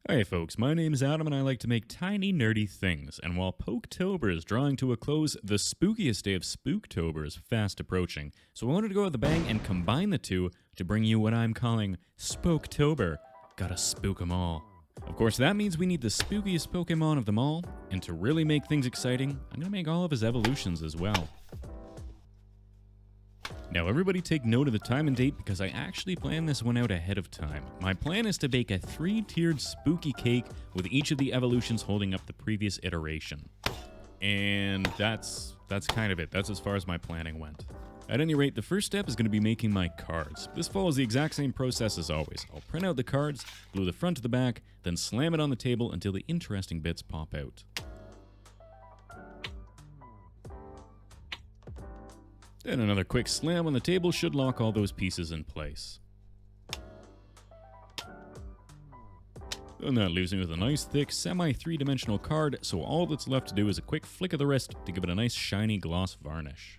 Hey folks, my name is Adam and I like to make tiny nerdy things, and while Pokétober is drawing to a close, the spookiest day of Spooktober is fast approaching, so I wanted to go with a bang and combine the two to bring you what I'm calling Spooktober. Gotta spook 'em all. Of course, that means we need the spookiest Pokemon of them all, and to really make things exciting, I'm gonna make all of his evolutions as well. Now everybody take note of the time and date because I actually planned this one out ahead of time. My plan is to bake a 3-tiered spooky cake with each of the evolutions holding up the previous iteration. And that's kind of it. That's as far as my planning went. At any rate, the first step is going to be making my cards. This follows the exact same process as always. I'll print out the cards, glue the front to the back, then slam it on the table until the interesting bits pop out. Then another quick slam on the table should lock all those pieces in place. And that leaves me with a nice thick semi-3-dimensional card, so all that's left to do is a quick flick of the wrist to give it a nice shiny gloss varnish.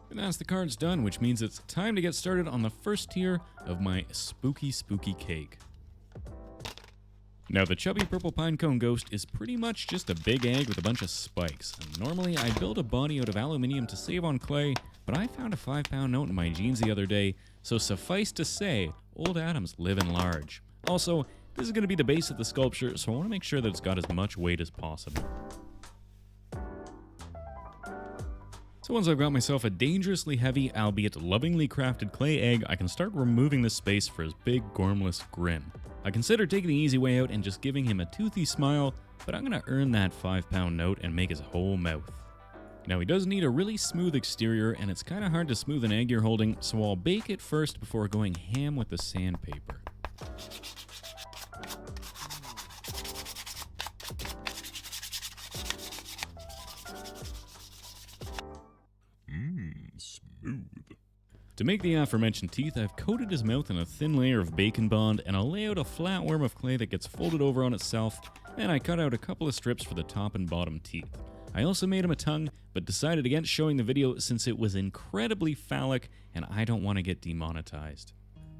And that's the cards done, which means it's time to get started on the first tier of my spooky cake. Now, the chubby purple pinecone ghost is pretty much just a big egg with a bunch of spikes. And normally, I build a body out of aluminium to save on clay, but I found a 5-pound note in my jeans the other day, so suffice to say, old Adam's living large. Also, this is going to be the base of the sculpture, so I want to make sure that it's got as much weight as possible. So once I've got myself a dangerously heavy, albeit lovingly crafted clay egg, I can start removing the space for his big, gormless grin. I consider taking the easy way out and just giving him a toothy smile, but I'm going to earn that 5-pound note and make his whole mouth. Now he does need a really smooth exterior, and it's kind of hard to smooth an egg you're holding, so I'll bake it first before going ham with the sandpaper. Smooth. To make the aforementioned teeth, I've coated his mouth in a thin layer of bacon bond, and I'll lay out a flat worm of clay that gets folded over on itself, and I cut out a couple of strips for the top and bottom teeth. I also made him a tongue, but decided against showing the video since it was incredibly phallic, and I don't want to get demonetized.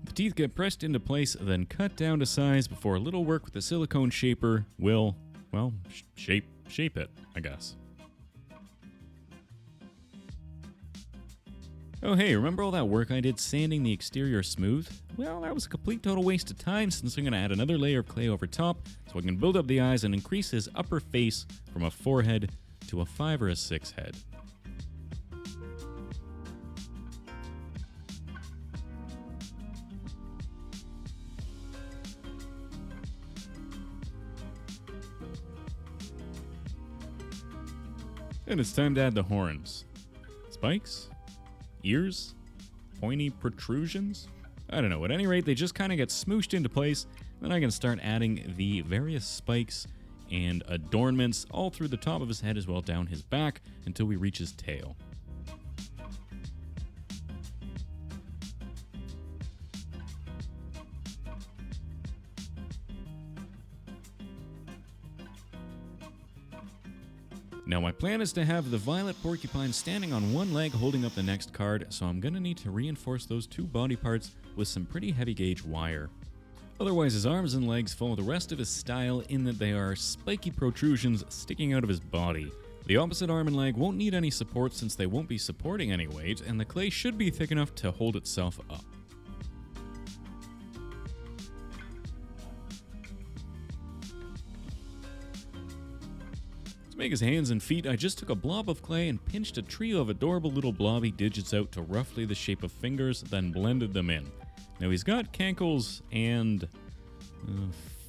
The teeth get pressed into place, then cut down to size before a little work with the silicone shaper will, well, shape it, I guess. Oh hey, remember all that work I did sanding the exterior smooth? Well, that was a complete total waste of time since I'm going to add another layer of clay over top so I can build up the eyes and increase his upper face from a 4 head to a 5 or a 6 head. And it's time to add the horns. Spikes? Ears? Pointy protrusions? I don't know. At any rate, they just kind of get smooshed into place. Then I can start adding the various spikes and adornments all through the top of his head as well down his back until we reach his tail. Now my plan is to have the violet porcupine standing on one leg holding up the next card, so I'm going to need to reinforce those two body parts with some pretty heavy gauge wire. Otherwise his arms and legs follow the rest of his style in that they are spiky protrusions sticking out of his body. The opposite arm and leg won't need any support since they won't be supporting any weight, and the clay should be thick enough to hold itself up. To make his hands and feet, I just took a blob of clay and pinched a trio of adorable little blobby digits out to roughly the shape of fingers, then blended them in. Now he's got cankles and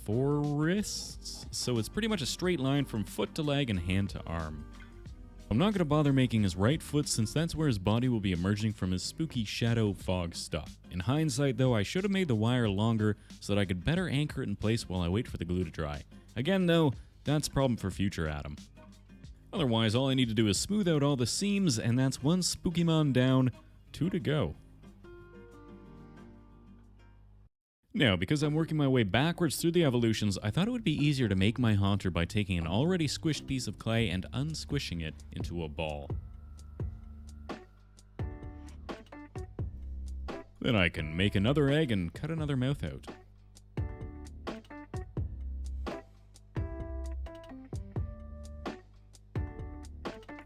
4 wrists, so it's pretty much a straight line from foot to leg and hand to arm. I'm not going to bother making his right foot since that's where his body will be emerging from his spooky shadow fog stuff. In hindsight though, I should have made the wire longer so that I could better anchor it in place while I wait for the glue to dry. Again though, that's a problem for future Adam. Otherwise, all I need to do is smooth out all the seams, and that's one Spookymon down, 2 to go. Now, because I'm working my way backwards through the evolutions, I thought it would be easier to make my haunter by taking an already squished piece of clay and unsquishing it into a ball. Then I can make another egg and cut another mouth out.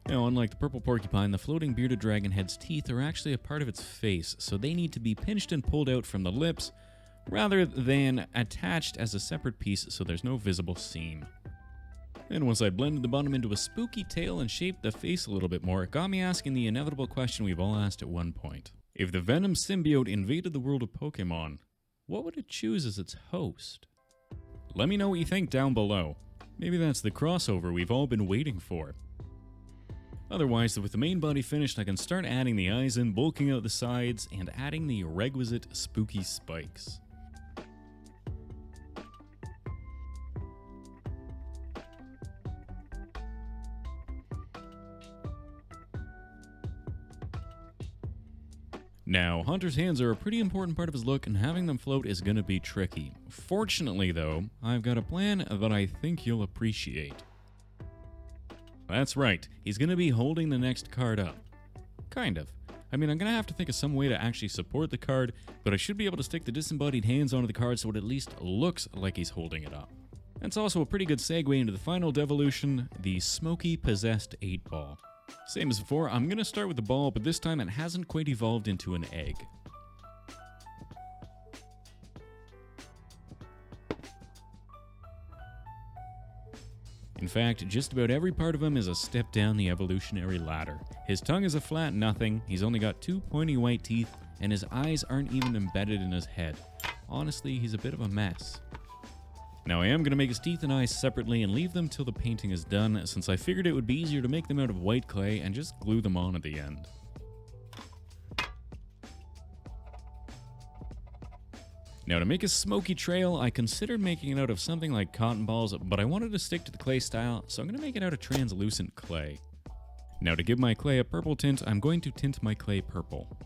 Now, unlike the purple porcupine, the floating bearded dragon head's teeth are actually a part of its face, so they need to be pinched and pulled out from the lips, rather than attached as a separate piece so there's no visible seam. And once I blended the bottom into a spooky tail and shaped the face a little bit more, it got me asking the inevitable question we've all asked at one point. If the Venom symbiote invaded the world of Pokemon, what would it choose as its host? Let me know what you think down below. Maybe that's the crossover we've all been waiting for. Otherwise, with the main body finished, I can start adding the eyes in, bulking out the sides, and adding the requisite spooky spikes. Now, Hunter's hands are a pretty important part of his look, and having them float is going to be tricky. Fortunately, though, I've got a plan that I think you'll appreciate. That's right, he's going to be holding the next card up. Kind of. I mean, I'm going to have to think of some way to actually support the card, but I should be able to stick the disembodied hands onto the card so it at least looks like he's holding it up. That's also a pretty good segue into the final devolution, the Smoky Possessed 8-Ball. Same as before, I'm going to start with the ball, but this time it hasn't quite evolved into an egg. In fact, just about every part of him is a step down the evolutionary ladder. His tongue is a flat nothing, he's only got 2 pointy white teeth, and his eyes aren't even embedded in his head. Honestly, he's a bit of a mess. Now I am going to make his teeth and eyes separately and leave them till the painting is done, since I figured it would be easier to make them out of white clay and just glue them on at the end. Now to make a smoky trail, I considered making it out of something like cotton balls, but I wanted to stick to the clay style, so I'm going to make it out of translucent clay. Now to give my clay a purple tint, I'm going to tint my clay purple.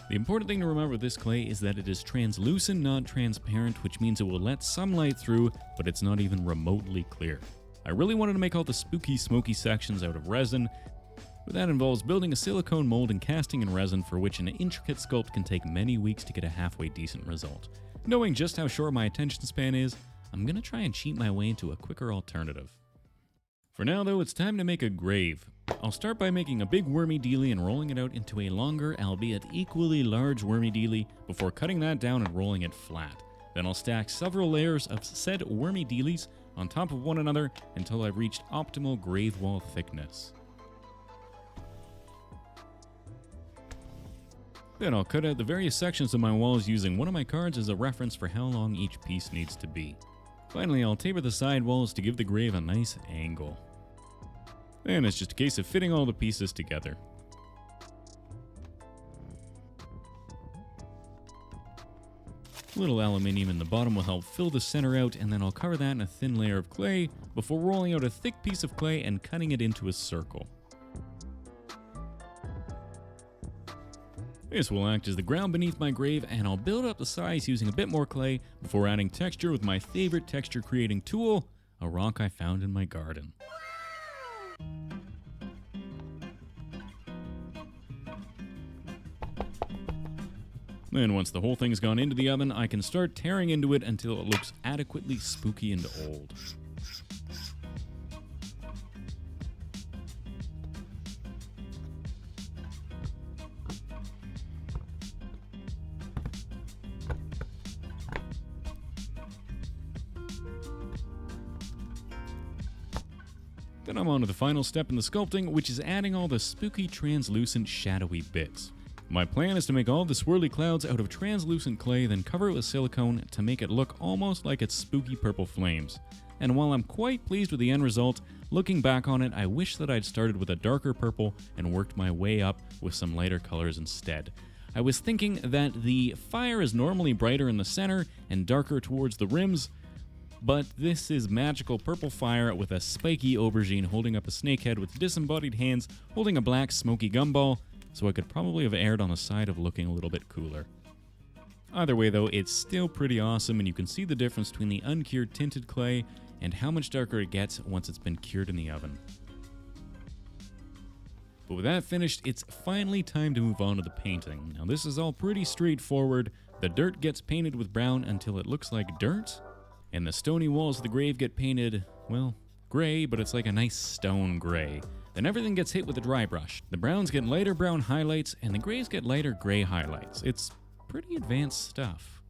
The important thing to remember with this clay is that it is translucent, not transparent, which means it will let some light through, but it's not even remotely clear. I really wanted to make all the spooky, smoky sections out of resin, but that involves building a silicone mold and casting in resin, for which an intricate sculpt can take many weeks to get a halfway decent result. Knowing just how short my attention span is, I'm going to try and cheat my way into a quicker alternative. For now though, it's time to make a grave. I'll start by making a big wormy dealy and rolling it out into a longer, albeit equally large wormy dealy, before cutting that down and rolling it flat. Then I'll stack several layers of said wormy dealies on top of one another until I've reached optimal grave wall thickness. Then I'll cut out the various sections of my walls using one of my cards as a reference for how long each piece needs to be. Finally, I'll taper the side walls to give the grave a nice angle. And it's just a case of fitting all the pieces together. A little aluminium in the bottom will help fill the center out, and then I'll cover that in a thin layer of clay before rolling out a thick piece of clay and cutting it into a circle. This will act as the ground beneath my grave, and I'll build up the size using a bit more clay before adding texture with my favorite texture creating tool, a rock I found in my garden. Then once the whole thing's gone into the oven, I can start tearing into it until it looks adequately spooky and old. Then I'm on to the final step in the sculpting, which is adding all the spooky, translucent, shadowy bits. My plan is to make all the swirly clouds out of translucent clay, then cover it with silicone to make it look almost like it's spooky purple flames. And while I'm quite pleased with the end result, looking back on it, I wish that I'd started with a darker purple and worked my way up with some lighter colors instead. I was thinking that the fire is normally brighter in the center and darker towards the rims, but this is magical purple fire with a spiky aubergine holding up a snakehead with disembodied hands holding a black smoky gumball, so I could probably have erred on the side of looking a little bit cooler. Either way though, it's still pretty awesome, and you can see the difference between the uncured tinted clay and how much darker it gets once it's been cured in the oven. But with that finished, it's finally time to move on to the painting. Now this is all pretty straightforward. The dirt gets painted with brown until it looks like dirt, and the stony walls of the grave get painted, well, gray, but it's like a nice stone gray. Then everything gets hit with a dry brush. The browns get lighter brown highlights, and the grays get lighter gray highlights. It's pretty advanced stuff.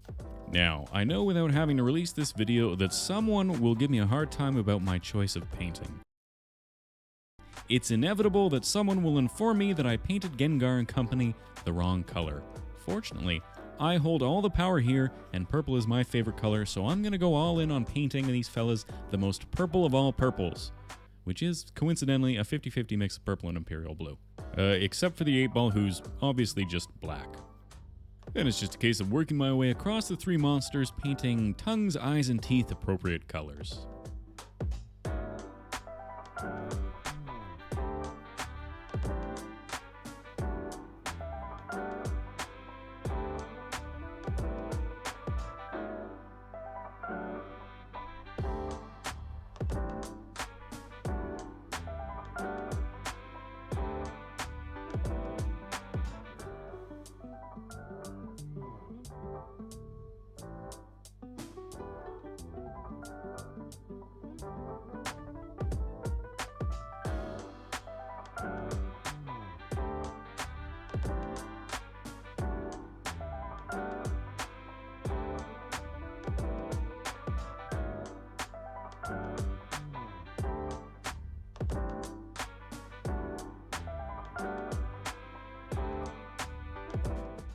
Now, I know without having to release this video that someone will give me a hard time about my choice of painting. It's inevitable that someone will inform me that I painted Gengar & Company the wrong color. Fortunately, I hold all the power here, and purple is my favorite color, so I'm gonna go all in on painting these fellas the most purple of all purples, which is, coincidentally, a 50-50 mix of purple and Imperial Blue. Except for the 8-ball, who's obviously just black. Then it's just a case of working my way across the 3 monsters, painting tongues, eyes, and teeth appropriate colors.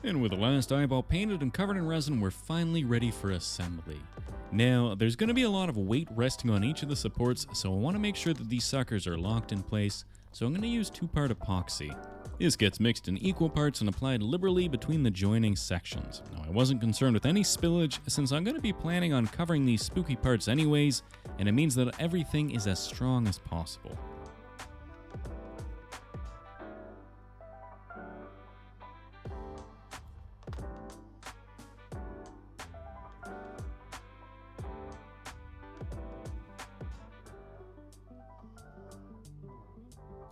And with the last eyeball painted and covered in resin, we're finally ready for assembly. Now, there's going to be a lot of weight resting on each of the supports, so I want to make sure that these suckers are locked in place, so I'm going to use 2-part epoxy. This gets mixed in equal parts and applied liberally between the joining sections. Now, I wasn't concerned with any spillage, since I'm going to be planning on covering these spooky parts anyways, and it means that everything is as strong as possible.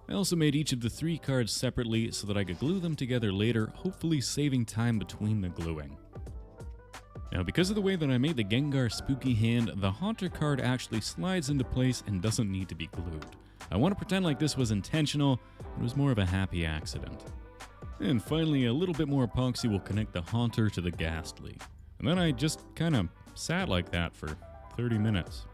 I also made each of the 3 cards separately so that I could glue them together later, hopefully saving time between the gluing. Now, because of the way that I made the Gengar spooky hand, the Haunter card actually slides into place and doesn't need to be glued. I want to pretend like this was intentional, it was more of a happy accident. And finally, a little bit more epoxy will connect the Haunter to the Gastly. And then I just kind of sat like that for 30 minutes.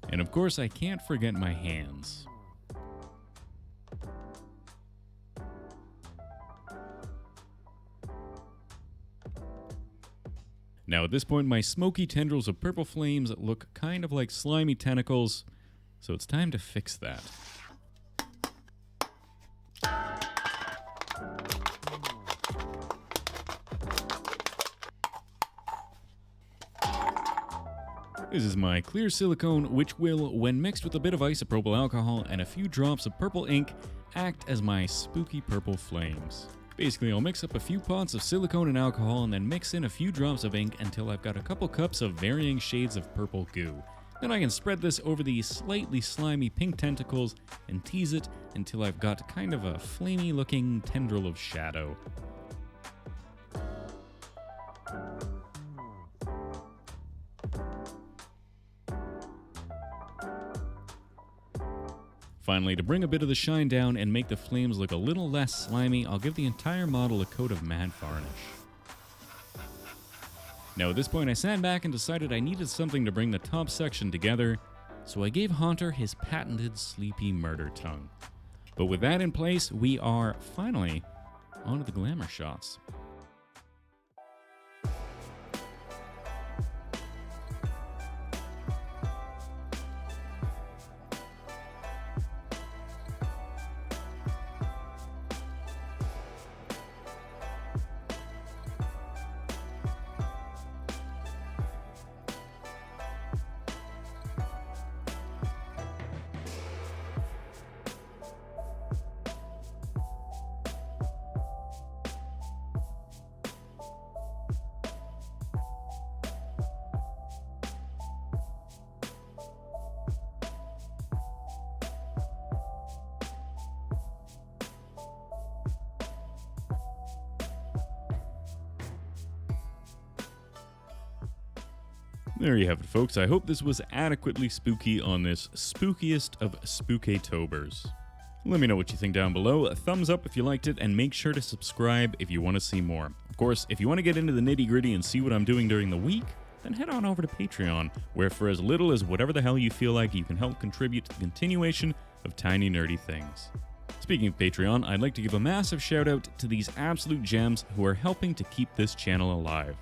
And of course, I can't forget my hands. Now at this point, my smoky tendrils of purple flames look kind of like slimy tentacles, so it's time to fix that. This is my clear silicone, which will, when mixed with a bit of isopropyl alcohol and a few drops of purple ink, act as my spooky purple flames. Basically, I'll mix up a few pots of silicone and alcohol and then mix in a few drops of ink until I've got a couple cups of varying shades of purple goo. Then I can spread this over the slightly slimy pink tentacles and tease it until I've got kind of a flamey looking tendril of shadow. Finally, to bring a bit of the shine down and make the flames look a little less slimy, I'll give the entire model a coat of matte varnish. Now at this point I sat back and decided I needed something to bring the top section together, so I gave Haunter his patented sleepy murder tongue. But with that in place, we are finally onto the Glamour Shots. There you have it, folks. I hope this was adequately spooky on this spookiest of Spooketobers. Let me know what you think down below. A thumbs up if you liked it, and make sure to subscribe if you want to see more. Of course, if you want to get into the nitty-gritty and see what I'm doing during the week, then head on over to Patreon, where for as little as whatever the hell you feel like, you can help contribute to the continuation of tiny nerdy things. Speaking of Patreon, I'd like to give a massive shout out to these absolute gems who are helping to keep this channel alive.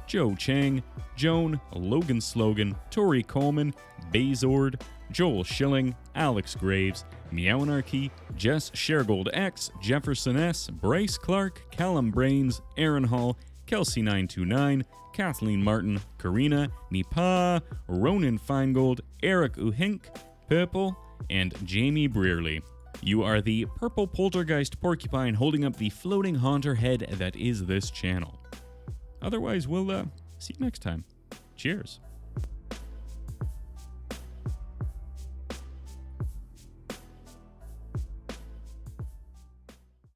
Joe Chang, Joan, Logan Slogan, Tori Coleman, Bazord, Joel Schilling, Alex Graves, Meowanarchy, Jess Shergold X, Jefferson S, Bryce Clark, Callum Brains, Aaron Hall, Kelsey929, Kathleen Martin, Karina, Nipa, Ronan Feingold, Eric Uhink, Purple, and Jamie Brearley. You are the purple poltergeist porcupine holding up the floating haunter head that is this channel. Otherwise, we'll see you next time. Cheers.